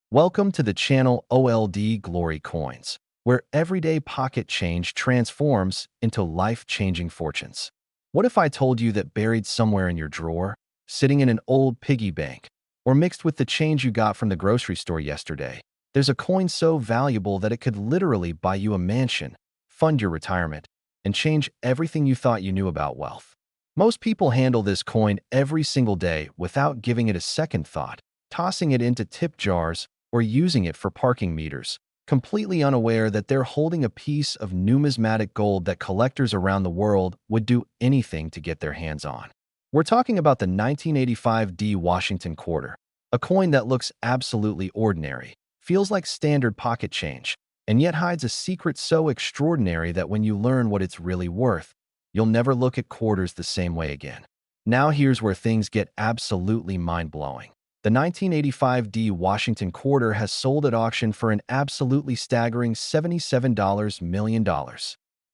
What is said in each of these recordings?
Welcome to the channel OLD Glory Coins, where everyday pocket change transforms into life-changing fortunes. What if I told you that buried somewhere in your drawer, sitting in an old piggy bank, or mixed with the change you got from the grocery store yesterday, there's a coin so valuable that it could literally buy you a mansion, fund your retirement, and change everything you thought you knew about wealth? Most people handle this coin every single day without giving it a second thought, tossing it into tip jars or using it for parking meters, completely unaware that they're holding a piece of numismatic gold that collectors around the world would do anything to get their hands on. We're talking about the 1985 D Washington quarter, a coin that looks absolutely ordinary, feels like standard pocket change, and yet hides a secret so extraordinary that when you learn what it's really worth, you'll never look at quarters the same way again. Now here's where things get absolutely mind-blowing. The 1985 D Washington quarter has sold at auction for an absolutely staggering $77 million.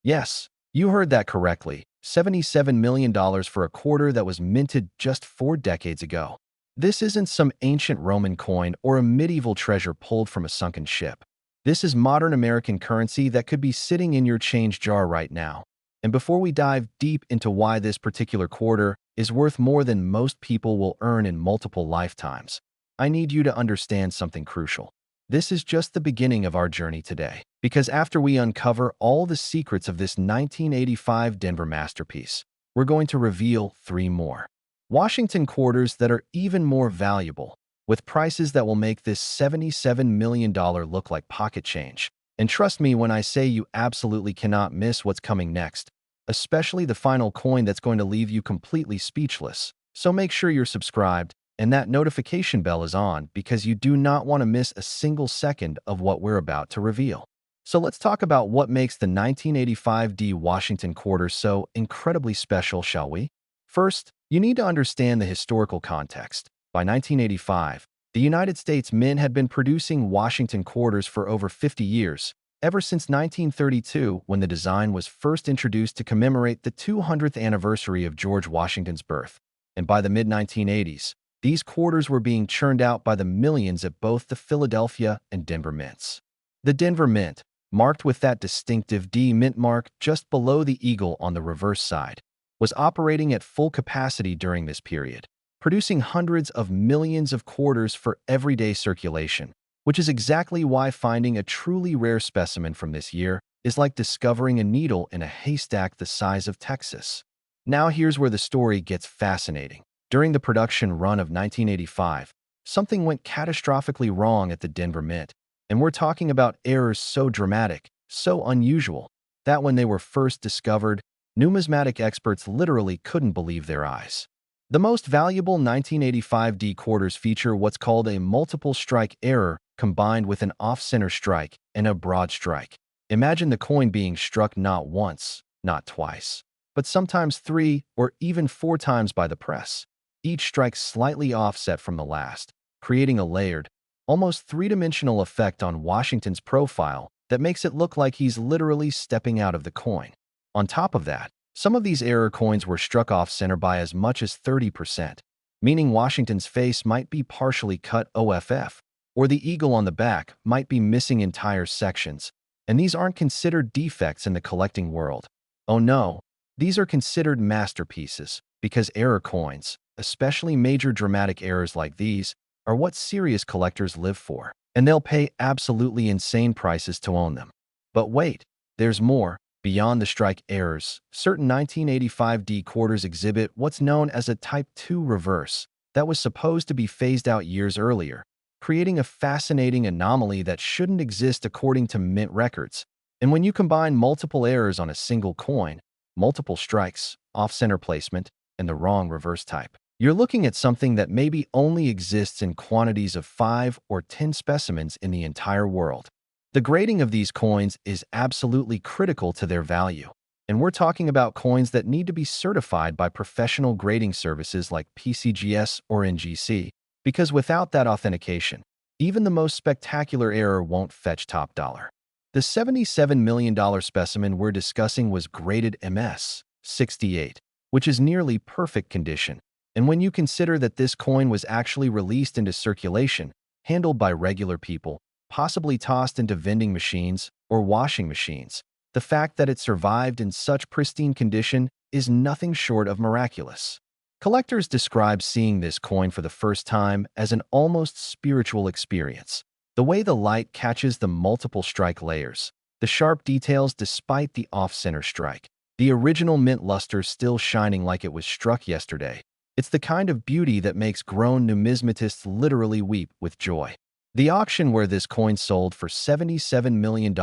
Yes, you heard that correctly, $77 million for a quarter that was minted just 4 decades ago. This isn't some ancient Roman coin or a medieval treasure pulled from a sunken ship. This is modern American currency that could be sitting in your change jar right now. And before we dive deep into why this particular quarter is worth more than most people will earn in multiple lifetimes, I need you to understand something crucial. This is just the beginning of our journey today, because after we uncover all the secrets of this 1985 Denver masterpiece, we're going to reveal 3 more Washington quarters that are even more valuable, with prices that will make this $77 million look like pocket change. And trust me when I say you absolutely cannot miss what's coming next, especially the final coin that's going to leave you completely speechless. So make sure you're subscribed and that notification bell is on because you do not want to miss a single second of what we're about to reveal. So let's talk about what makes the 1985 D Washington quarter so incredibly special, shall we? First, you need to understand the historical context. By 1985, the United States Mint had been producing Washington quarters for over 50 years, ever since 1932 when the design was first introduced to commemorate the 200th anniversary of George Washington's birth. And by the mid-1980s, these quarters were being churned out by the millions at both the Philadelphia and Denver mints. The Denver Mint, marked with that distinctive D mint mark just below the eagle on the reverse side, was operating at full capacity during this period, producing hundreds of millions of quarters for everyday circulation, which is exactly why finding a truly rare specimen from this year is like discovering a needle in a haystack the size of Texas. Now here's where the story gets fascinating. During the production run of 1985, something went catastrophically wrong at the Denver Mint, and we're talking about errors so dramatic, so unusual, that when they were first discovered, numismatic experts literally couldn't believe their eyes. The most valuable 1985 D quarters feature what's called a multiple strike error combined with an off-center strike and a broad strike. Imagine the coin being struck not once, not twice, but sometimes 3 or even 4 times by the press, each strike slightly offset from the last, creating a layered, almost 3-dimensional effect on Washington's profile that makes it look like he's literally stepping out of the coin. On top of that, some of these error coins were struck off-center by as much as 30%, meaning Washington's face might be partially cut off, or the eagle on the back might be missing entire sections, and these aren't considered defects in the collecting world. Oh no, these are considered masterpieces, because error coins, especially major dramatic errors like these, are what serious collectors live for, and they'll pay absolutely insane prices to own them. But wait, there's more. Beyond the strike errors, certain 1985 D quarters exhibit what's known as a Type 2 reverse that was supposed to be phased out years earlier, creating a fascinating anomaly that shouldn't exist according to mint records. And when you combine multiple errors on a single coin, multiple strikes, off-center placement, and the wrong reverse type, you're looking at something that maybe only exists in quantities of 5 or 10 specimens in the entire world. The grading of these coins is absolutely critical to their value, and we're talking about coins that need to be certified by professional grading services like PCGS or NGC, because without that authentication, even the most spectacular error won't fetch top dollar. The $77 million specimen we're discussing was graded MS 68, which is nearly perfect condition, and when you consider that this coin was actually released into circulation, handled by regular people, possibly tossed into vending machines or washing machines. The fact that it survived in such pristine condition is nothing short of miraculous. Collectors describe seeing this coin for the first time as an almost spiritual experience. The way the light catches the multiple strike layers, the sharp details despite the off-center strike, the original mint luster still shining like it was struck yesterday. It's the kind of beauty that makes grown numismatists literally weep with joy. The auction where this coin sold for $77 million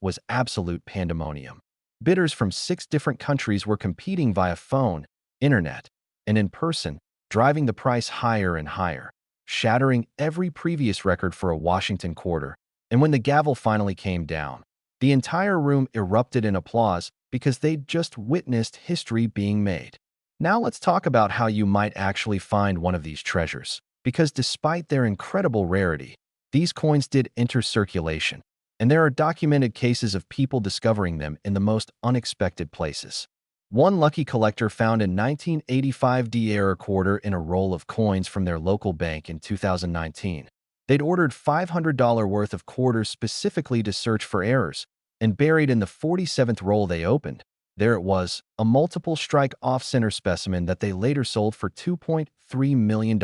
was absolute pandemonium. Bidders from 6 different countries were competing via phone, internet, and in person, driving the price higher and higher, shattering every previous record for a Washington quarter. And when the gavel finally came down, the entire room erupted in applause because they'd just witnessed history being made. Now let's talk about how you might actually find one of these treasures, because despite their incredible rarity, these coins did enter circulation, and there are documented cases of people discovering them in the most unexpected places. One lucky collector found a 1985 D-era quarter in a roll of coins from their local bank in 2019. They'd ordered $500 worth of quarters specifically to search for errors, and buried in the 47th roll they opened, there it was, a multiple strike off-center specimen that they later sold for $2.3 million.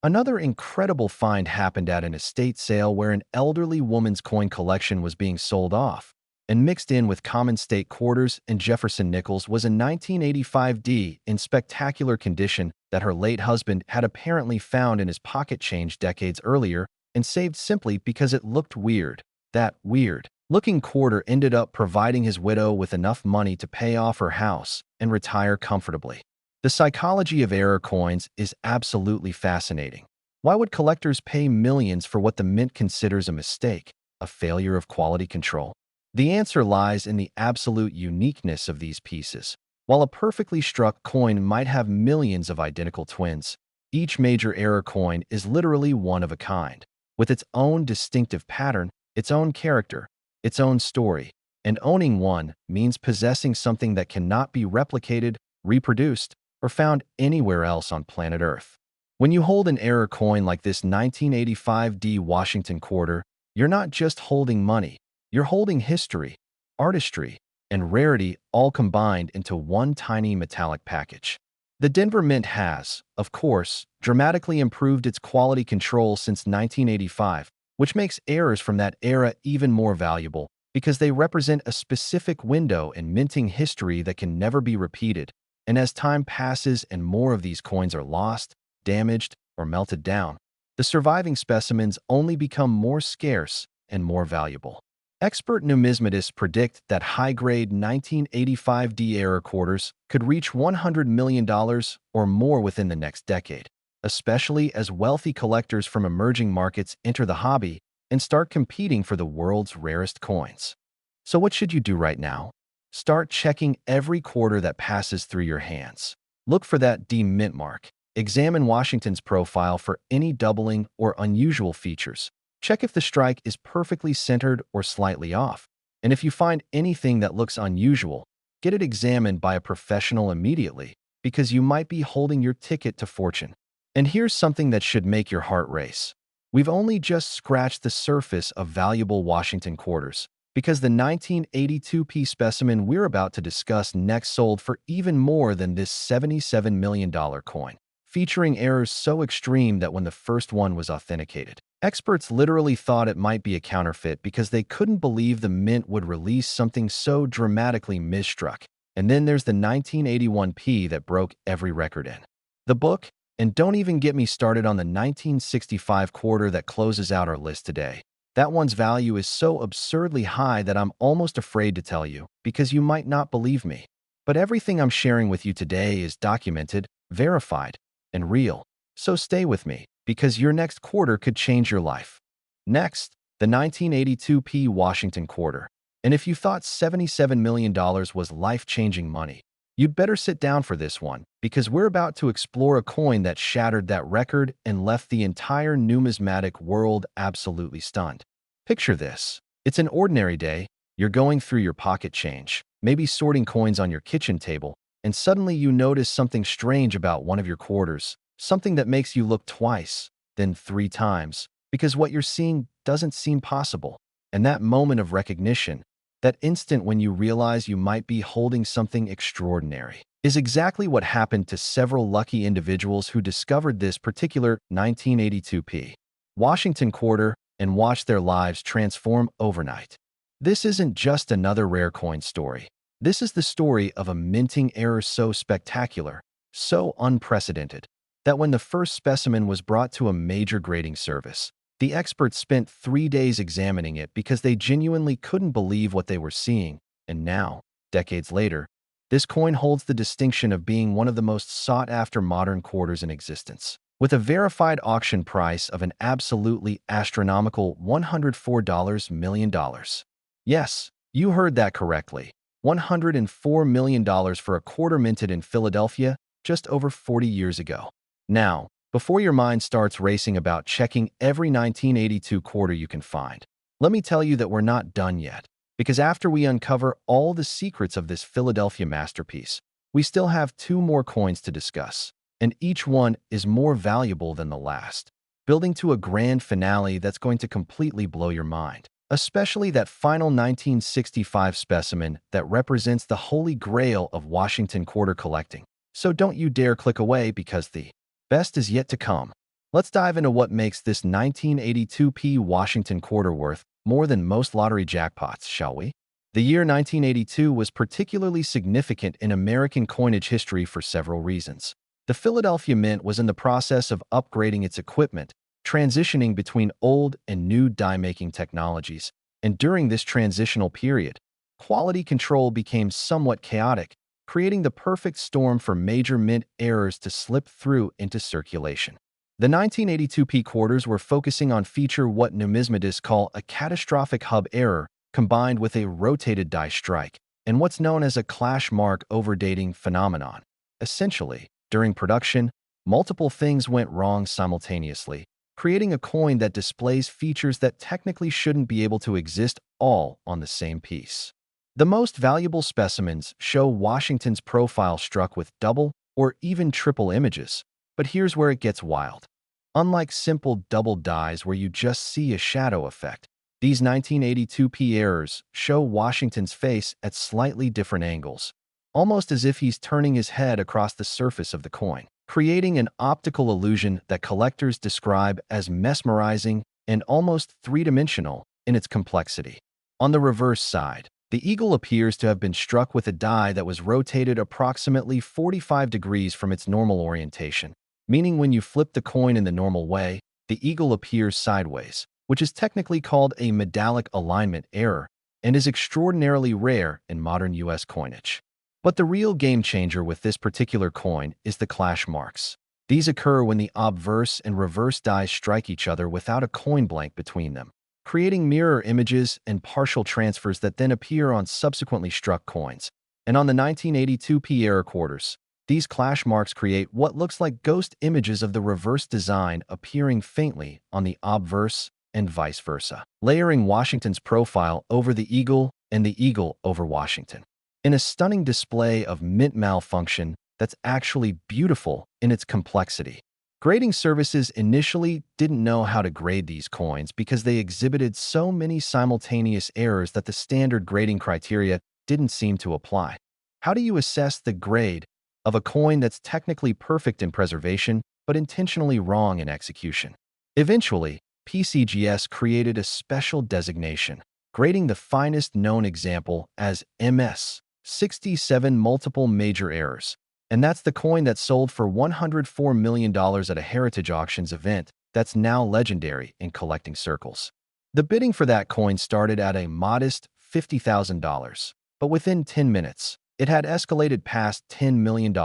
Another incredible find happened at an estate sale where an elderly woman's coin collection was being sold off, and mixed in with common state quarters and Jefferson nickels was a 1985 D in spectacular condition that her late husband had apparently found in his pocket change decades earlier and saved simply because it looked weird. That weird-looking quarter ended up providing his widow with enough money to pay off her house and retire comfortably. The psychology of error coins is absolutely fascinating. Why would collectors pay millions for what the mint considers a mistake, a failure of quality control? The answer lies in the absolute uniqueness of these pieces. While a perfectly struck coin might have millions of identical twins, each major error coin is literally one of a kind, with its own distinctive pattern, its own character, its own story. And owning one means possessing something that cannot be replicated, reproduced, or found anywhere else on planet Earth. When you hold an error coin like this 1985 D Washington quarter, you're not just holding money, you're holding history, artistry, and rarity all combined into one tiny metallic package. The Denver Mint has, of course, dramatically improved its quality control since 1985, which makes errors from that era even more valuable because they represent a specific window in minting history that can never be repeated. And as time passes and more of these coins are lost, damaged, or melted down, the surviving specimens only become more scarce and more valuable. Expert numismatists predict that high-grade 1985 D-era quarters could reach $100 million or more within the next decade, especially as wealthy collectors from emerging markets enter the hobby and start competing for the world's rarest coins. So what should you do right now? Start checking every quarter that passes through your hands. Look for that D mint mark. Examine Washington's profile for any doubling or unusual features. Check if the strike is perfectly centered or slightly off. And if you find anything that looks unusual, get it examined by a professional immediately, because you might be holding your ticket to fortune. And here's something that should make your heart race. We've only just scratched the surface of valuable Washington quarters, because the 1982 specimen we're about to discuss next sold for even more than this $77 million coin, featuring errors so extreme that when the first one was authenticated, experts literally thought it might be a counterfeit because they couldn't believe the mint would release something so dramatically misstruck. And then there's the 1981 P that broke every record in the book. And don't even get me started on the 1965 quarter that closes out our list today. That one's value is so absurdly high that I'm almost afraid to tell you, because you might not believe me. But everything I'm sharing with you today is documented, verified, and real. So stay with me, because your next quarter could change your life. Next, the 1982 P Washington quarter. And if you thought $77 million was life-changing money, you'd better sit down for this one, because we're about to explore a coin that shattered that record and left the entire numismatic world absolutely stunned. Picture this. It's an ordinary day. You're going through your pocket change, maybe sorting coins on your kitchen table, and suddenly you notice something strange about one of your quarters, something that makes you look twice. then 3 times, because what you're seeing doesn't seem possible. And that moment of recognition, that instant when you realize you might be holding something extraordinary, is exactly what happened to several lucky individuals who discovered this particular 1982 Washington quarter and watched their lives transform overnight. This isn't just another rare coin story. This is the story of a minting error so spectacular, so unprecedented, that when the first specimen was brought to a major grading service, the experts spent 3 days examining it because they genuinely couldn't believe what they were seeing. And now, decades later, this coin holds the distinction of being one of the most sought-after modern quarters in existence, with a verified auction price of an absolutely astronomical $104 million. Yes, you heard that correctly. $104 million for a quarter minted in Philadelphia just over 40 years ago. Now, before your mind starts racing about checking every 1982 quarter you can find, let me tell you that we're not done yet, because after we uncover all the secrets of this Philadelphia masterpiece, we still have 2 more coins to discuss, and each one is more valuable than the last, building to a grand finale that's going to completely blow your mind. Especially that final 1965 specimen that represents the holy grail of Washington quarter collecting. So don't you dare click away because the best is yet to come. Let's dive into what makes this 1982 Washington quarter worth more than most lottery jackpots, shall we? The year 1982 was particularly significant in American coinage history for several reasons. The Philadelphia Mint was in the process of upgrading its equipment, transitioning between old and new die-making technologies, and during this transitional period, quality control became somewhat chaotic, creating the perfect storm for major mint errors to slip through into circulation. The 1982 quarters were focusing on feature what numismatists call a catastrophic hub error combined with a rotated die strike, and what's known as a clash mark overdating phenomenon. Essentially, during production, multiple things went wrong simultaneously, creating a coin that displays features that technically shouldn't be able to exist all on the same piece. The most valuable specimens show Washington's profile struck with double or even triple images, but here's where it gets wild. Unlike simple double dies where you just see a shadow effect, these 1982 errors show Washington's face at slightly different angles, almost as if he's turning his head across the surface of the coin, creating an optical illusion that collectors describe as mesmerizing and almost three-dimensional in its complexity. On the reverse side, the eagle appears to have been struck with a die that was rotated approximately 45 degrees from its normal orientation, meaning when you flip the coin in the normal way, the eagle appears sideways, which is technically called a medallic alignment error and is extraordinarily rare in modern U.S. coinage. But the real game changer with this particular coin is the clash marks. These occur when the obverse and reverse dies strike each other without a coin blank between them, creating mirror images and partial transfers that then appear on subsequently struck coins. And on the 1982 error quarters, these clash marks create what looks like ghost images of the reverse design appearing faintly on the obverse and vice versa, layering Washington's profile over the eagle and the eagle over Washington, in a stunning display of mint malfunction that's actually beautiful in its complexity. Grading services initially didn't know how to grade these coins because they exhibited so many simultaneous errors that the standard grading criteria didn't seem to apply. How do you assess the grade of a coin that's technically perfect in preservation but intentionally wrong in execution? Eventually, PCGS created a special designation, grading the finest known example as MS 67 multiple major errors. And that's the coin that sold for $104 million at a Heritage Auctions event that's now legendary in collecting circles. The bidding for that coin started at a modest $50,000, but within 10 minutes, it had escalated past $10 million,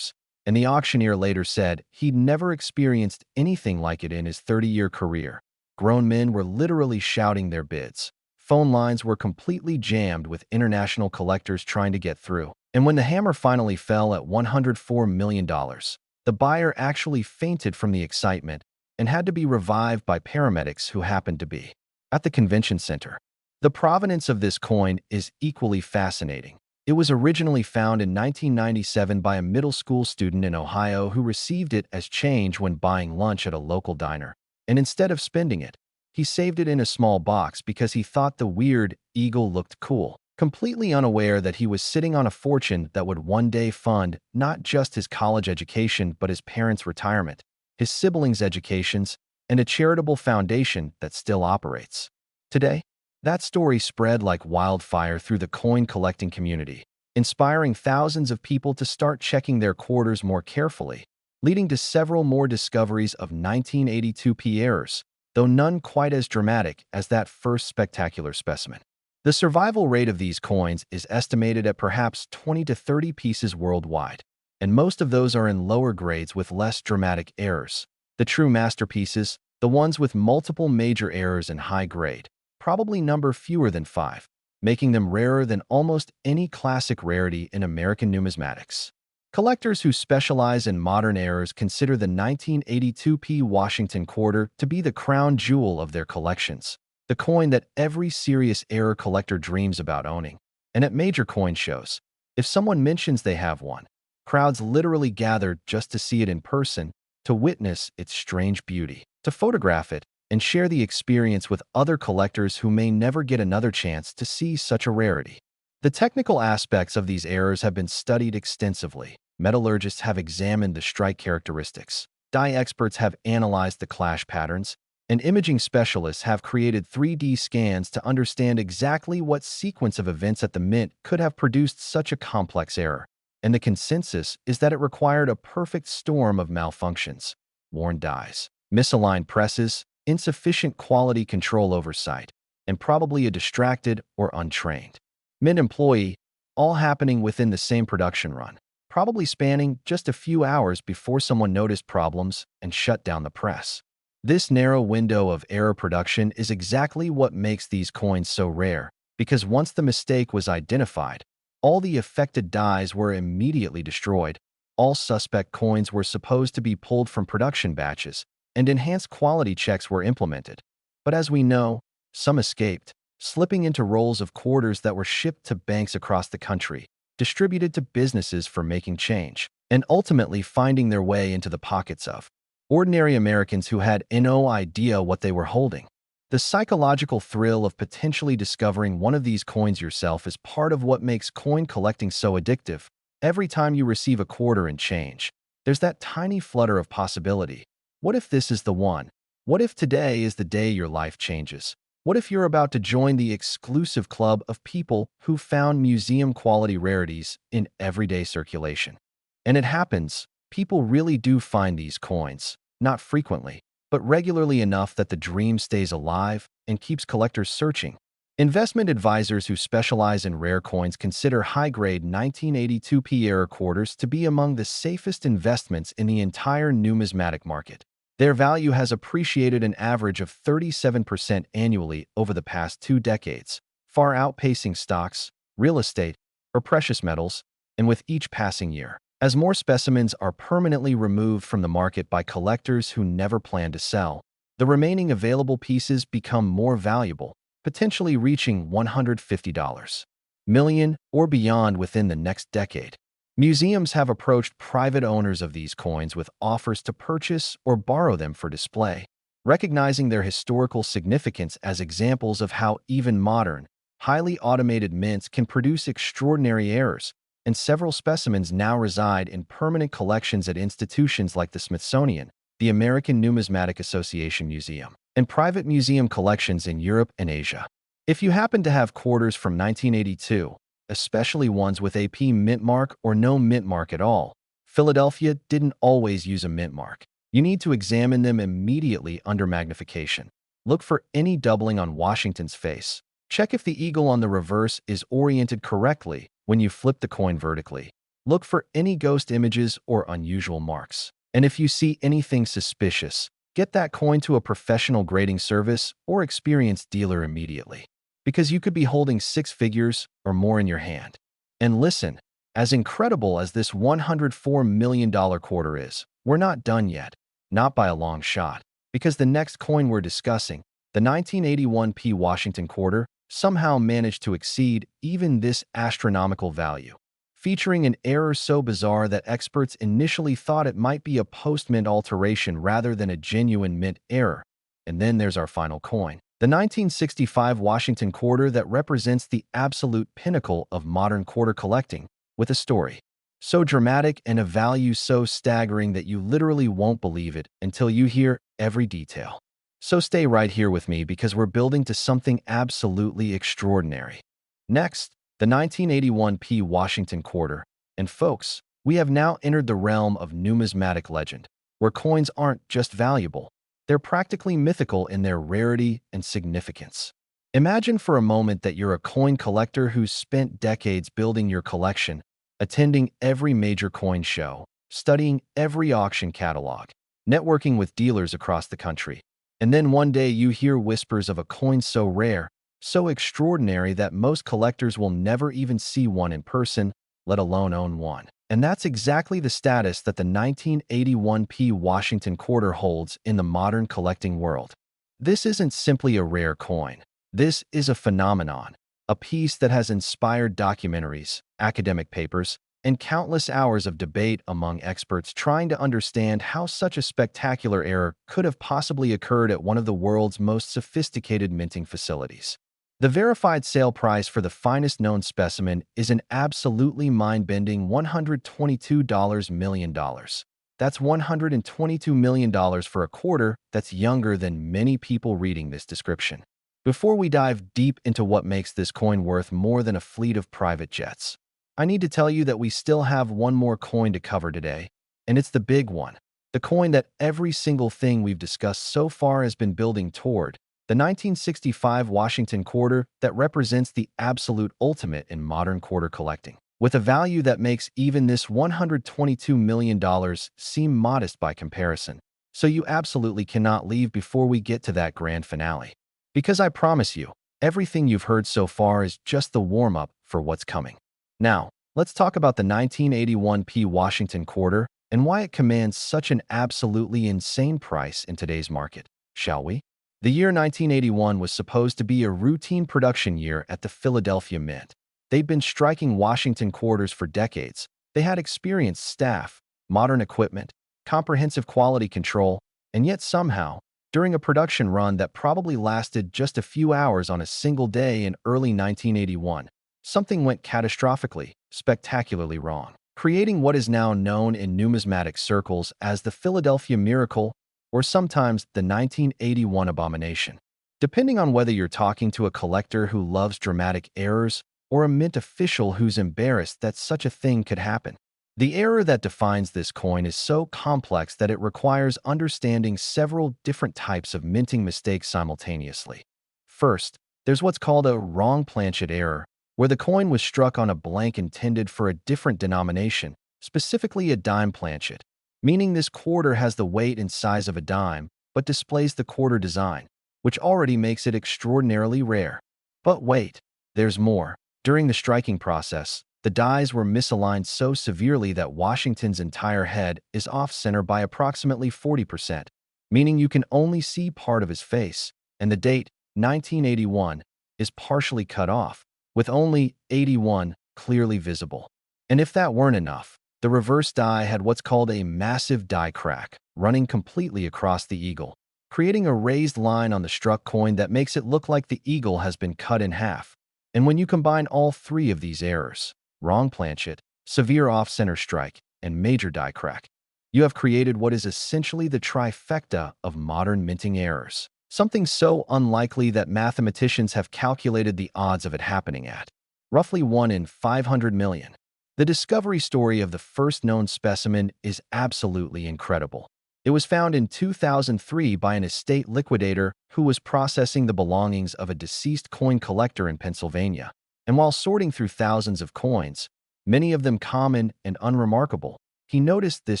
and the auctioneer later said he'd never experienced anything like it in his 30-year career. Grown men were literally shouting their bids. Phone lines were completely jammed with international collectors trying to get through. And when the hammer finally fell at $104 million, the buyer actually fainted from the excitement and had to be revived by paramedics who happened to be at the convention center. The provenance of this coin is equally fascinating. It was originally found in 1997 by a middle school student in Ohio who received it as change when buying lunch at a local diner. and instead of spending it, he saved it in a small box because he thought the weird eagle looked cool, completely unaware that he was sitting on a fortune that would one day fund not just his college education but his parents' retirement, his siblings' educations, and a charitable foundation that still operates. Today, that story spread like wildfire through the coin collecting community, inspiring thousands of people to start checking their quarters more carefully, leading to several more discoveries of 1982p errors, though none quite as dramatic as that first spectacular specimen. The survival rate of these coins is estimated at perhaps 20 to 30 pieces worldwide, and most of those are in lower grades with less dramatic errors. The true masterpieces, the ones with multiple major errors in high grade, probably number fewer than 5, making them rarer than almost any classic rarity in American numismatics. Collectors who specialize in modern errors consider the 1982p Washington quarter to be the crown jewel of their collections, the coin that every serious error collector dreams about owning. And at major coin shows, if someone mentions they have one, crowds literally gather just to see it in person, to witness its strange beauty, to photograph it, and share the experience with other collectors who may never get another chance to see such a rarity. The technical aspects of these errors have been studied extensively. Metallurgists have examined the strike characteristics, die experts have analyzed the clash patterns, and imaging specialists have created 3D scans to understand exactly what sequence of events at the mint could have produced such a complex error. And the consensus is that it required a perfect storm of malfunctions: worn dies, misaligned presses, insufficient quality control oversight, and probably a distracted or untrained mint employee, all happening within the same production run, probably spanning just a few hours before someone noticed problems and shut down the press. This narrow window of error production is exactly what makes these coins so rare, because once the mistake was identified, all the affected dies were immediately destroyed. All suspect coins were supposed to be pulled from production batches, and enhanced quality checks were implemented. But as we know, some escaped, slipping into rolls of quarters that were shipped to banks across the country, distributed to businesses for making change, and ultimately finding their way into the pockets of ordinary Americans who had no idea what they were holding. The psychological thrill of potentially discovering one of these coins yourself is part of what makes coin collecting so addictive. Every time you receive a quarter and change, there's that tiny flutter of possibility. What if this is the one? What if today is the day your life changes? What if you're about to join the exclusive club of people who found museum-quality rarities in everyday circulation? And it happens. People really do find these coins, not frequently, but regularly enough that the dream stays alive and keeps collectors searching. Investment advisors who specialize in rare coins consider high-grade 1982p error quarters to be among the safest investments in the entire numismatic market. Their value has appreciated an average of 37% annually over the past 2 decades, far outpacing stocks, real estate, or precious metals, and with each passing year, as more specimens are permanently removed from the market by collectors who never plan to sell, the remaining available pieces become more valuable, potentially reaching $150 million or beyond within the next decade. Museums have approached private owners of these coins with offers to purchase or borrow them for display, recognizing their historical significance as examples of how even modern, highly automated mints can produce extraordinary errors, and several specimens now reside in permanent collections at institutions like the Smithsonian, the American Numismatic Association Museum, and private museum collections in Europe and Asia. If you happen to have quarters from 1982, especially ones with a P mint mark or no mint mark at all, Philadelphia didn't always use a mint mark. You need to examine them immediately under magnification. Look for any doubling on Washington's face. Check if the eagle on the reverse is oriented correctly when you flip the coin vertically. Look for any ghost images or unusual marks. And if you see anything suspicious, get that coin to a professional grading service or experienced dealer immediately, because you could be holding 6 figures or more in your hand. And listen, as incredible as this $104 million quarter is, we're not done yet, not by a long shot, because the next coin we're discussing, the 1981p Washington quarter, somehow managed to exceed even this astronomical value, featuring an error so bizarre that experts initially thought it might be a post-mint alteration rather than a genuine mint error. And then there's our final coin, the 1965 Washington quarter that represents the absolute pinnacle of modern quarter collecting, with a story so dramatic and a value so staggering that you literally won't believe it until you hear every detail. So stay right here with me because we're building to something absolutely extraordinary. Next, the 1981 P. Washington quarter. And folks, we have now entered the realm of numismatic legend, where coins aren't just valuable, they're practically mythical in their rarity and significance. Imagine for a moment that you're a coin collector who's spent decades building your collection, attending every major coin show, studying every auction catalog, networking with dealers across the country. And then one day you hear whispers of a coin so rare, so extraordinary that most collectors will never even see one in person, let alone own one. And that's exactly the status that the 1981 P. Washington quarter holds in the modern collecting world. This isn't simply a rare coin. This is a phenomenon, a piece that has inspired documentaries, academic papers, and countless hours of debate among experts trying to understand how such a spectacular error could have possibly occurred at one of the world's most sophisticated minting facilities. The verified sale price for the finest known specimen is an absolutely mind-bending $122 million. That's $122 million for a quarter that's younger than many people reading this description. Before we dive deep into what makes this coin worth more than a fleet of private jets, I need to tell you that we still have one more coin to cover today, and it's the big one, the coin that every single thing we've discussed so far has been building toward, the 1965 Washington quarter that represents the absolute ultimate in modern quarter collecting, with a value that makes even this $122 million seem modest by comparison. So you absolutely cannot leave before we get to that grand finale. Because I promise you, everything you've heard so far is just the warm-up for what's coming. Now, let's talk about the 1981 P. Washington quarter and why it commands such an absolutely insane price in today's market, shall we? The year 1981 was supposed to be a routine production year at the Philadelphia Mint. They'd been striking Washington quarters for decades. They had experienced staff, modern equipment, comprehensive quality control, and yet somehow, during a production run that probably lasted just a few hours on a single day in early 1981, something went catastrophically, spectacularly wrong, creating what is now known in numismatic circles as the Philadelphia Miracle, or sometimes the 1981 abomination. Depending on whether you're talking to a collector who loves dramatic errors or a mint official who's embarrassed that such a thing could happen. The error that defines this coin is so complex that it requires understanding several different types of minting mistakes simultaneously. First, there's what's called a wrong planchet error, where the coin was struck on a blank intended for a different denomination, specifically a dime planchet, meaning this quarter has the weight and size of a dime, but displays the quarter design, which already makes it extraordinarily rare. But wait, there's more. During the striking process, the dies were misaligned so severely that Washington's entire head is off-center by approximately 40%, meaning you can only see part of his face, and the date, 1981, is partially cut off, with only 81 clearly visible. And if that weren't enough, the reverse die had what's called a massive die crack, running completely across the eagle, creating a raised line on the struck coin that makes it look like the eagle has been cut in half. And when you combine all three of these errors, wrong planchet, severe off-center strike, and major die crack, you have created what is essentially the trifecta of modern minting errors, something so unlikely that mathematicians have calculated the odds of it happening at roughly 1 in 500 million. The discovery story of the first known specimen is absolutely incredible. It was found in 2003 by an estate liquidator who was processing the belongings of a deceased coin collector in Pennsylvania. And while sorting through thousands of coins, many of them common and unremarkable, he noticed this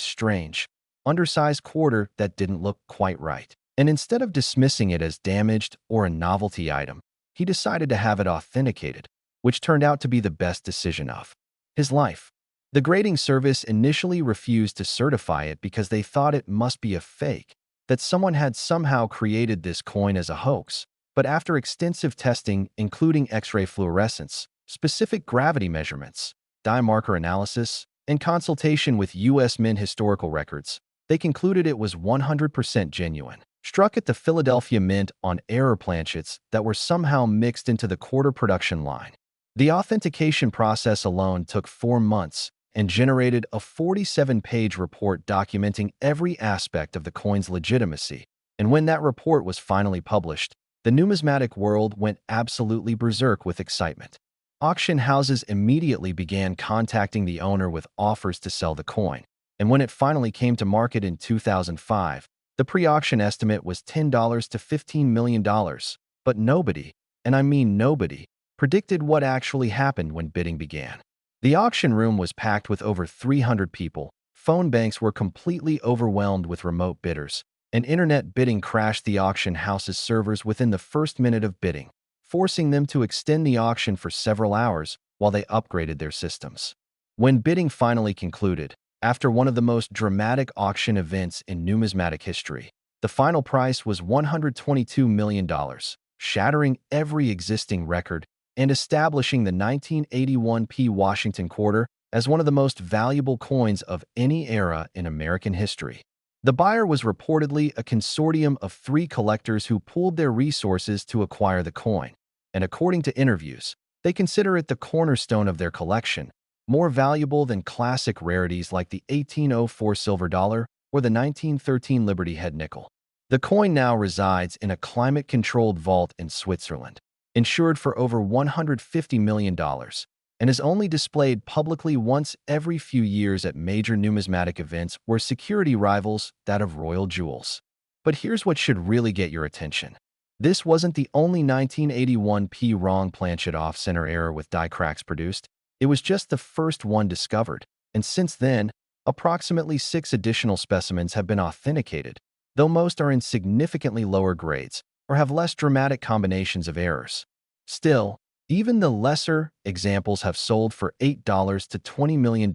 strange, undersized quarter that didn't look quite right. And instead of dismissing it as damaged or a novelty item, he decided to have it authenticated, which turned out to be the best decision of his life. The grading service initially refused to certify it because they thought it must be a fake, that someone had somehow created this coin as a hoax. But after extensive testing, including X-ray fluorescence, specific gravity measurements, dye marker analysis, and consultation with U.S. Mint historical records, they concluded it was 100% genuine. struck at the Philadelphia Mint on error planchets that were somehow mixed into the quarter production line. The authentication process alone took 4 months and generated a 47-page report documenting every aspect of the coin's legitimacy. And when that report was finally published, the numismatic world went absolutely berserk with excitement. Auction houses immediately began contacting the owner with offers to sell the coin, and when it finally came to market in 2005, the pre-auction estimate was $10 to $15 million. But nobody, and I mean nobody, predicted what actually happened when bidding began. The auction room was packed with over 300 people, phone banks were completely overwhelmed with remote bidders, and internet bidding crashed the auction house's servers within the first minute of bidding, forcing them to extend the auction for several hours while they upgraded their systems. When bidding finally concluded, after one of the most dramatic auction events in numismatic history, the final price was $122 million, shattering every existing record and establishing the 1981 Washington quarter as one of the most valuable coins of any era in American history. The buyer was reportedly a consortium of 3 collectors who pooled their resources to acquire the coin, and according to interviews, they consider it the cornerstone of their collection, more valuable than classic rarities like the 1804 silver dollar or the 1913 Liberty Head nickel. The coin now resides in a climate-controlled vault in Switzerland, insured for over $150 million, and is only displayed publicly once every few years at major numismatic events where security rivals that of royal jewels. But here's what should really get your attention. This wasn't the only 1981 wrong planchet off-center error with die cracks produced. It was just the first one discovered, and since then, approximately 6 additional specimens have been authenticated, though most are in significantly lower grades or have less dramatic combinations of errors. Still, even the lesser examples have sold for $8 to $20 million,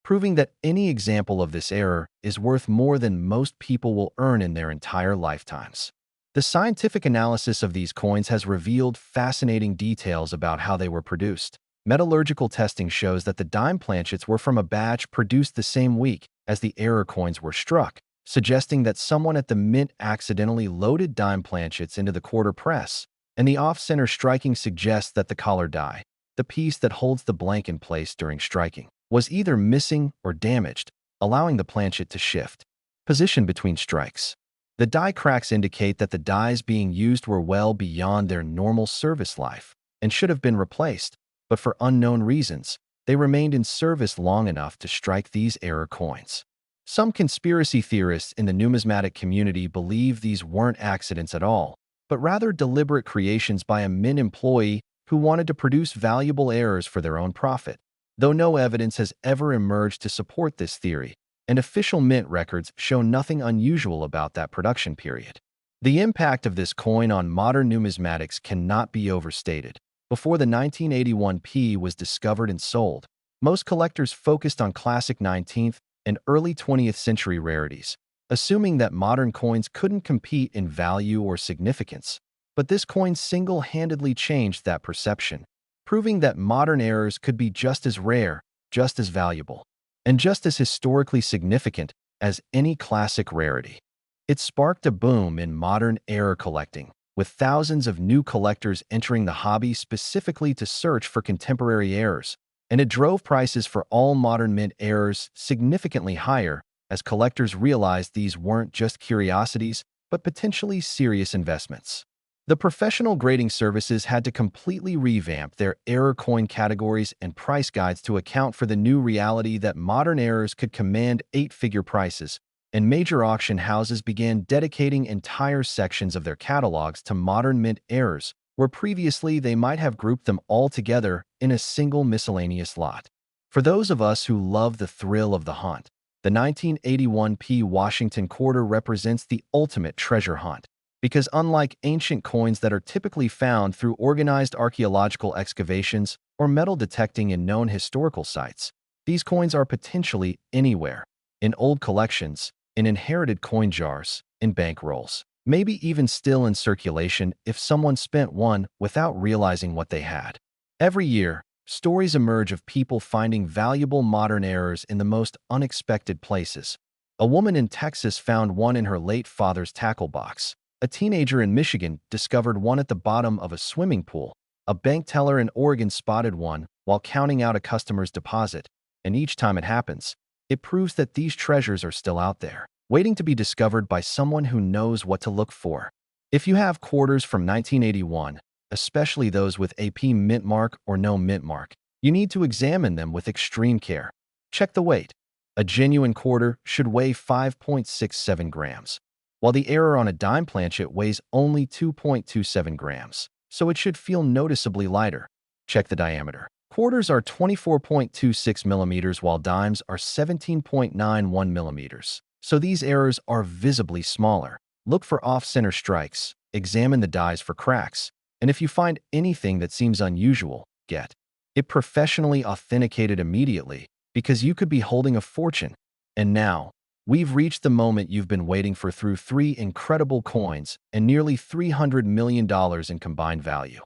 proving that any example of this error is worth more than most people will earn in their entire lifetimes. The scientific analysis of these coins has revealed fascinating details about how they were produced. Metallurgical testing shows that the dime planchets were from a batch produced the same week as the error coins were struck, suggesting that someone at the mint accidentally loaded dime planchets into the quarter press, and the off-center striking suggests that the collar die, the piece that holds the blank in place during striking, was either missing or damaged, allowing the planchet to shift position between strikes. The die cracks indicate that the dies being used were well beyond their normal service life and should have been replaced, but for unknown reasons, they remained in service long enough to strike these error coins. Some conspiracy theorists in the numismatic community believe these weren't accidents at all, but rather deliberate creations by a mint employee who wanted to produce valuable errors for their own profit, though no evidence has ever emerged to support this theory, and official mint records show nothing unusual about that production period. The impact of this coin on modern numismatics cannot be overstated. Before the 1981 was discovered and sold, most collectors focused on classic 19th and early 20th century rarities, assuming that modern coins couldn't compete in value or significance. But this coin single-handedly changed that perception, proving that modern errors could be just as rare, just as valuable, and just as historically significant as any classic rarity. It sparked a boom in modern error collecting, with thousands of new collectors entering the hobby specifically to search for contemporary errors, and it drove prices for all modern mint errors significantly higher as collectors realized these weren't just curiosities, but potentially serious investments. The professional grading services had to completely revamp their error coin categories and price guides to account for the new reality that modern errors could command 8-figure prices, and major auction houses began dedicating entire sections of their catalogs to modern mint errors, where previously they might have grouped them all together in a single miscellaneous lot. For those of us who love the thrill of the hunt, the 1981 Washington quarter represents the ultimate treasure hunt, because unlike ancient coins that are typically found through organized archaeological excavations or metal detecting in known historical sites, these coins are potentially anywhere, in old collections, in inherited coin jars, in bank rolls, maybe even still in circulation if someone spent one without realizing what they had. Every year, stories emerge of people finding valuable modern errors in the most unexpected places, A woman in Texas found one in her late father's tackle box. A teenager in Michigan discovered one at the bottom of a swimming pool. A bank teller in Oregon spotted one while counting out a customer's deposit. And each time it happens, it proves that these treasures are still out there, waiting to be discovered by someone who knows what to look for. If you have quarters from 1981, especially those with AP mint mark or no mint mark, you need to examine them with extreme care. Check the weight. A genuine quarter should weigh 5.67 grams, while the error on a dime planchet weighs only 2.27 grams, so it should feel noticeably lighter. Check the diameter. Quarters are 24.26 millimeters while dimes are 17.91 millimeters, so these errors are visibly smaller. Look for off-center strikes, examine the dies for cracks, and if you find anything that seems unusual, get it professionally authenticated immediately, because you could be holding a fortune. And now, we've reached the moment you've been waiting for through 3 incredible coins and nearly $300 million in combined value.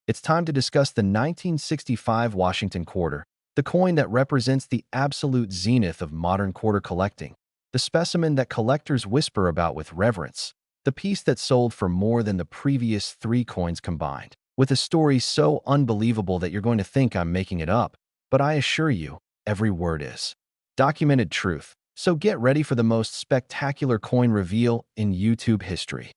It's time to discuss the 1965 Washington quarter, the coin that represents the absolute zenith of modern quarter collecting, the specimen that collectors whisper about with reverence, the piece that sold for more than the previous 3 coins combined, with a story so unbelievable that you're going to think I'm making it up, but I assure you, every word is documented truth. So get ready for the most spectacular coin reveal in YouTube history.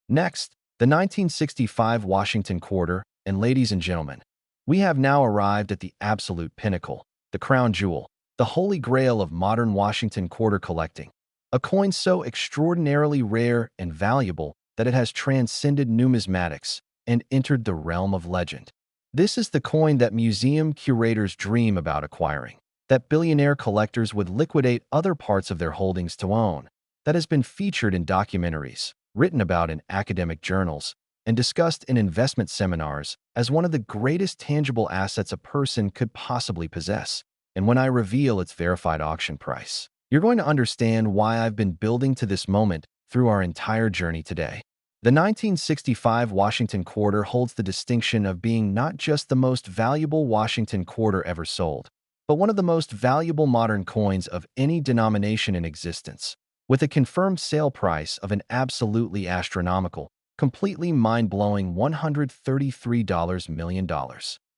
Next, the 1965 Washington quarter, and ladies and gentlemen, we have now arrived at the absolute pinnacle, the crown jewel, the holy grail of modern Washington quarter collecting, a coin so extraordinarily rare and valuable that it has transcended numismatics and entered the realm of legend. This is the coin that museum curators dream about acquiring, that billionaire collectors would liquidate other parts of their holdings to own, that has been featured in documentaries, written about in academic journals, and discussed in investment seminars as one of the greatest tangible assets a person could possibly possess. And when I reveal its verified auction price, you're going to understand why I've been building to this moment through our entire journey today. The 1965 Washington quarter holds the distinction of being not just the most valuable Washington quarter ever sold, but one of the most valuable modern coins of any denomination in existence, with a confirmed sale price of an absolutely astronomical, completely mind-blowing $133 million.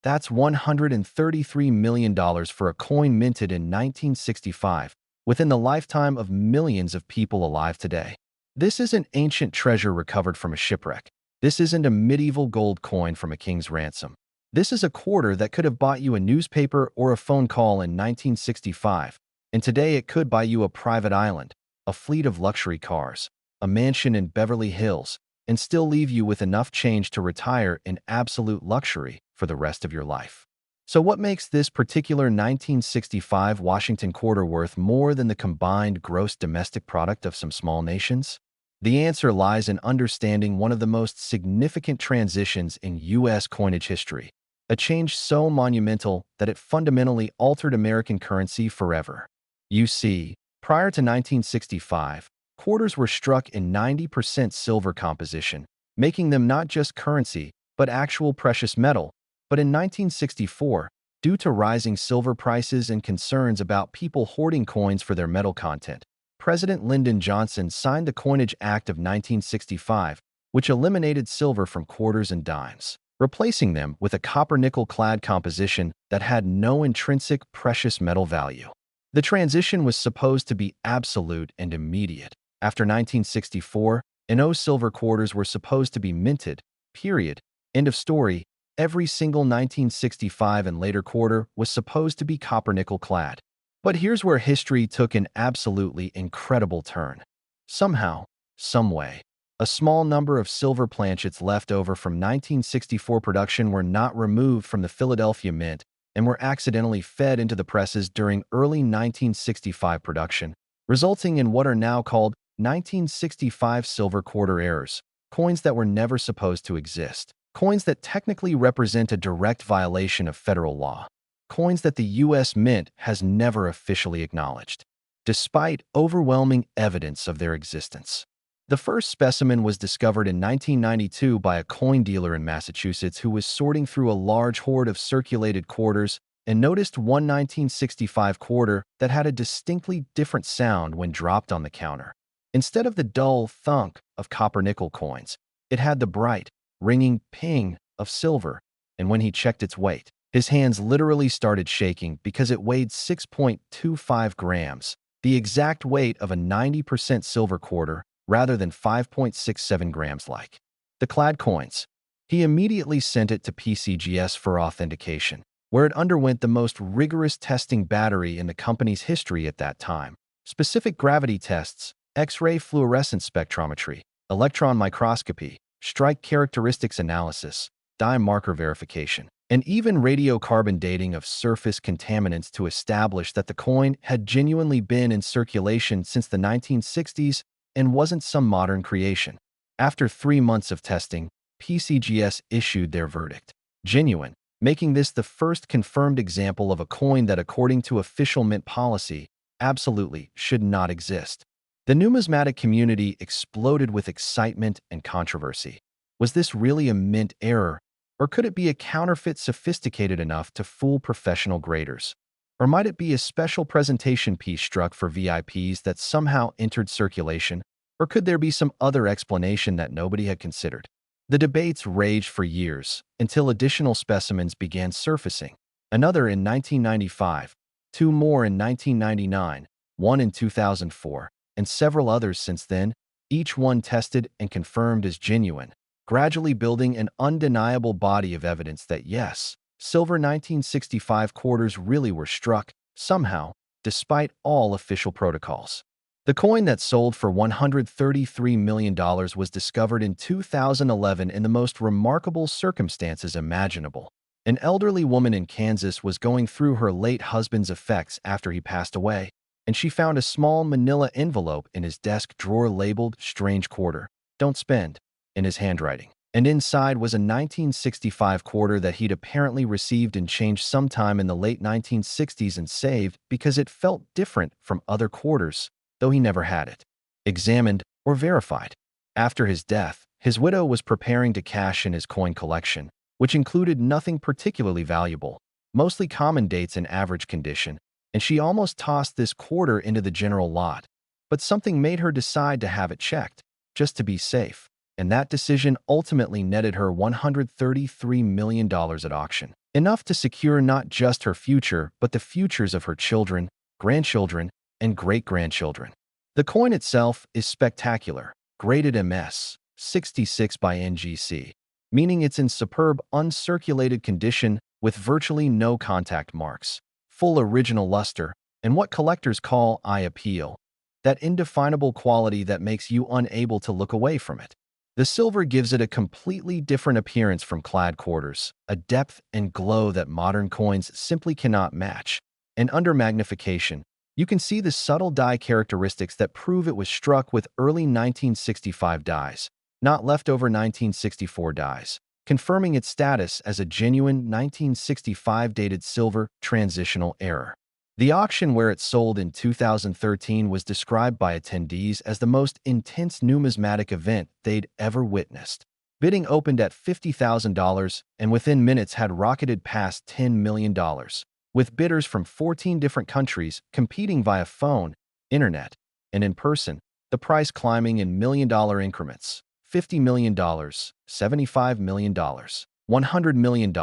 That's $133 million for a coin minted in 1965, within the lifetime of millions of people alive today. This isn't ancient treasure recovered from a shipwreck. This isn't a medieval gold coin from a king's ransom. This is a quarter that could have bought you a newspaper or a phone call in 1965, and today it could buy you a private island, a fleet of luxury cars, a mansion in Beverly Hills, and still leave you with enough change to retire in absolute luxury for the rest of your life. So what makes this particular 1965 Washington quarter worth more than the combined gross domestic product of some small nations? The answer lies in understanding one of the most significant transitions in U.S. coinage history, a change so monumental that it fundamentally altered American currency forever. You see, prior to 1965, quarters were struck in 90% silver composition, making them not just currency, but actual precious metal. But in 1964, due to rising silver prices and concerns about people hoarding coins for their metal content, President Lyndon Johnson signed the Coinage Act of 1965, which eliminated silver from quarters and dimes, replacing them with a copper-nickel-clad composition that had no intrinsic precious metal value. The transition was supposed to be absolute and immediate. After 1964, no silver quarters were supposed to be minted, period. End of story. Every single 1965 and later quarter was supposed to be copper-nickel clad. But here's where history took an absolutely incredible turn. Somehow, someway, a small number of silver planchets left over from 1964 production were not removed from the Philadelphia Mint and were accidentally fed into the presses during early 1965 production, resulting in what are now called 1965 silver quarter errors, coins that were never supposed to exist, coins that technically represent a direct violation of federal law, coins that the U.S. Mint has never officially acknowledged, despite overwhelming evidence of their existence. The first specimen was discovered in 1992 by a coin dealer in Massachusetts who was sorting through a large hoard of circulated quarters and noticed one 1965 quarter that had a distinctly different sound when dropped on the counter. Instead of the dull thunk of copper-nickel coins, it had the bright, ringing ping of silver, and when he checked its weight, his hands literally started shaking because it weighed 6.25 grams, the exact weight of a 90% silver quarter rather than 5.67 grams like the clad coins. He immediately sent it to PCGS for authentication, where it underwent the most rigorous testing battery in the company's history at that time. Specific gravity tests, X-ray fluorescence spectrometry, electron microscopy, strike characteristics analysis, dye marker verification, and even radiocarbon dating of surface contaminants to establish that the coin had genuinely been in circulation since the 1960s and wasn't some modern creation. After 3 months of testing, PCGS issued their verdict: genuine, making this the first confirmed example of a coin that, according to official mint policy, absolutely should not exist. The numismatic community exploded with excitement and controversy. Was this really a mint error, or could it be a counterfeit sophisticated enough to fool professional graders? Or might it be a special presentation piece struck for VIPs that somehow entered circulation? Or could there be some other explanation that nobody had considered? The debates raged for years until additional specimens began surfacing. Another in 1995, 2 more in 1999, 1 in 2004, and several others since then, each one tested and confirmed as genuine, gradually building an undeniable body of evidence that yes, silver 1965 quarters really were struck, somehow, despite all official protocols. The coin that sold for $133 million was discovered in 2011 in the most remarkable circumstances imaginable. An elderly woman in Kansas was going through her late husband's effects after he passed away, and she found a small manila envelope in his desk drawer labeled "Strange Quarter, Don't Spend," in his handwriting. And inside was a 1965 quarter that he'd apparently received and changed sometime in the late 1960s and saved because it felt different from other quarters, though he never had it examined or verified. After his death, his widow was preparing to cash in his coin collection, which included nothing particularly valuable, mostly common dates in average condition, and she almost tossed this quarter into the general lot. But something made her decide to have it checked, just to be safe, and that decision ultimately netted her $133 million at auction, enough to secure not just her future, but the futures of her children, grandchildren, and great-grandchildren. The coin itself is spectacular, graded MS 66 by NGC, meaning it's in superb uncirculated condition with virtually no contact marks, full original luster, and what collectors call eye appeal, that indefinable quality that makes you unable to look away from it. The silver gives it a completely different appearance from clad quarters, a depth and glow that modern coins simply cannot match, and under magnification, you can see the subtle dye characteristics that prove it was struck with early 1965 dyes, not leftover 1964 dyes, confirming its status as a genuine 1965 dated silver transitional error. The auction where it sold in 2013 was described by attendees as the most intense numismatic event they'd ever witnessed. Bidding opened at $50,000 and within minutes had rocketed past $10 million, with bidders from 14 different countries competing via phone, internet, and in person, the price climbing in million-dollar increments: $50 million, $75 million, $100 million,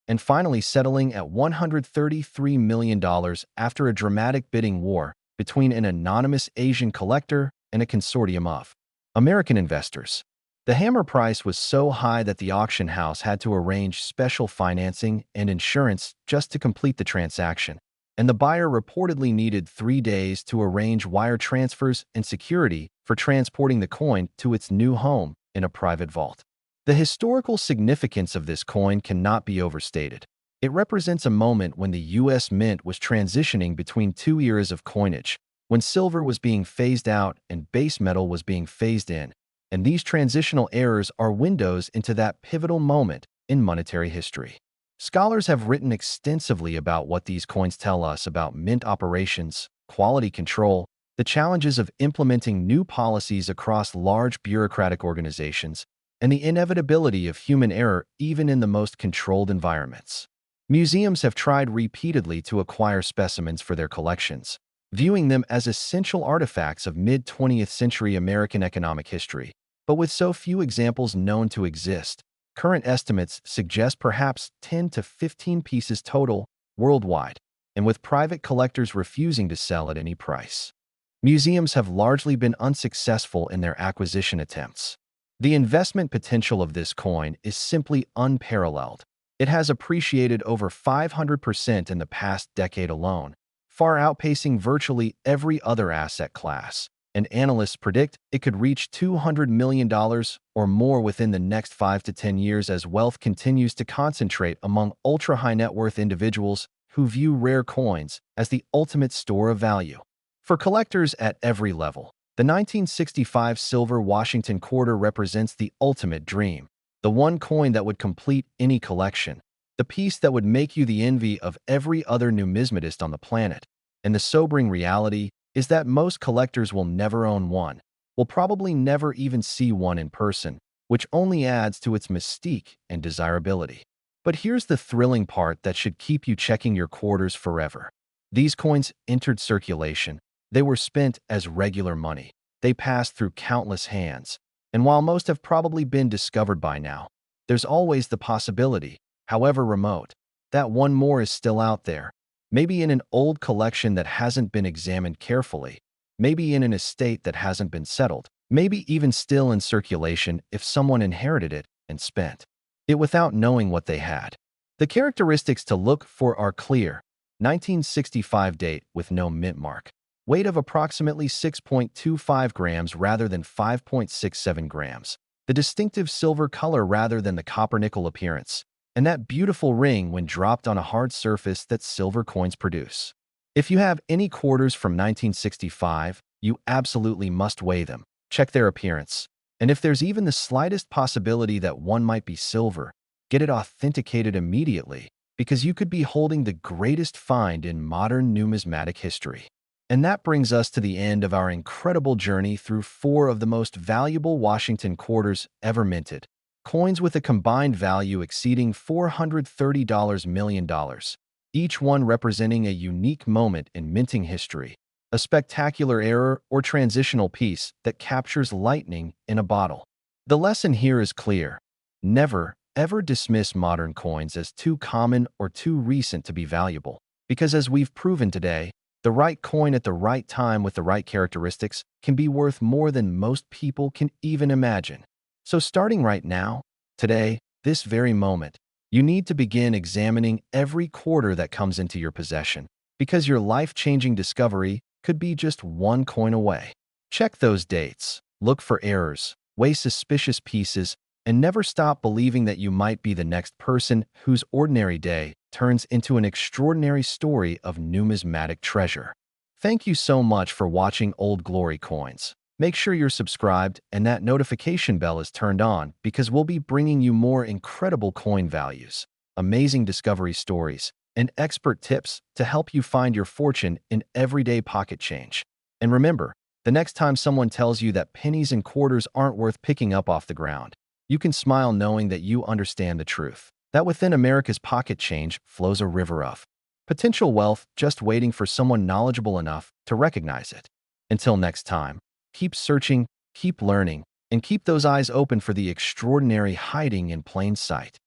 and finally settling at $133 million after a dramatic bidding war between an anonymous Asian collector and a consortium of American investors. The hammer price was so high that the auction house had to arrange special financing and insurance just to complete the transaction, and the buyer reportedly needed 3 days to arrange wire transfers and security for transporting the coin to its new home in a private vault. The historical significance of this coin cannot be overstated. It represents a moment when the U.S. Mint was transitioning between 2 eras of coinage, when silver was being phased out and base metal was being phased in, and these transitional eras are windows into that pivotal moment in monetary history. Scholars have written extensively about what these coins tell us about mint operations, quality control, the challenges of implementing new policies across large bureaucratic organizations, and the inevitability of human error even in the most controlled environments. Museums have tried repeatedly to acquire specimens for their collections, viewing them as essential artifacts of mid-20th century American economic history. But with so few examples known to exist, current estimates suggest perhaps 10 to 15 pieces total worldwide, and with private collectors refusing to sell at any price. Museums have largely been unsuccessful in their acquisition attempts. The investment potential of this coin is simply unparalleled. It has appreciated over 500% in the past decade alone, far outpacing virtually every other asset class, and analysts predict it could reach $200 million or more within the next 5 to 10 years as wealth continues to concentrate among ultra-high net worth individuals who view rare coins as the ultimate store of value. For collectors at every level, the 1965 silver Washington quarter represents the ultimate dream, the one coin that would complete any collection, the piece that would make you the envy of every other numismatist on the planet. And the sobering reality is that most collectors will never own one, will probably never even see one in person, which only adds to its mystique and desirability. But here's the thrilling part that should keep you checking your quarters forever. These coins entered circulation. They were spent as regular money. They passed through countless hands. And while most have probably been discovered by now, there's always the possibility, however remote, that one more is still out there. Maybe in an old collection that hasn't been examined carefully, maybe in an estate that hasn't been settled, maybe even still in circulation if someone inherited it and spent it without knowing what they had. The characteristics to look for are clear. 1965 date with no mint mark. Weight of approximately 6.25 grams rather than 5.67 grams. The distinctive silver color rather than the copper-nickel appearance. And that beautiful ring when dropped on a hard surface that silver coins produce. If you have any quarters from 1965, you absolutely must weigh them. Check their appearance. And if there's even the slightest possibility that one might be silver, get it authenticated immediately, because you could be holding the greatest find in modern numismatic history. And that brings us to the end of our incredible journey through 4 of the most valuable Washington quarters ever minted. Coins with a combined value exceeding $430 million, each one representing a unique moment in minting history, a spectacular error or transitional piece that captures lightning in a bottle. The lesson here is clear. Never, ever dismiss modern coins as too common or too recent to be valuable, because as we've proven today, the right coin at the right time with the right characteristics can be worth more than most people can even imagine. So starting right now, today, this very moment, you need to begin examining every quarter that comes into your possession, because your life-changing discovery could be just one coin away. Check those dates, look for errors, weigh suspicious pieces, and never stop believing that you might be the next person whose ordinary day turns into an extraordinary story of numismatic treasure. Thank you so much for watching Old Glory Coins. Make sure you're subscribed and that notification bell is turned on because we'll be bringing you more incredible coin values, amazing discovery stories, and expert tips to help you find your fortune in everyday pocket change. And remember, the next time someone tells you that pennies and quarters aren't worth picking up off the ground, you can smile knowing that you understand the truth, that within America's pocket change flows a river of potential wealth just waiting for someone knowledgeable enough to recognize it. Until next time, keep searching, keep learning, and keep those eyes open for the extraordinary hiding in plain sight.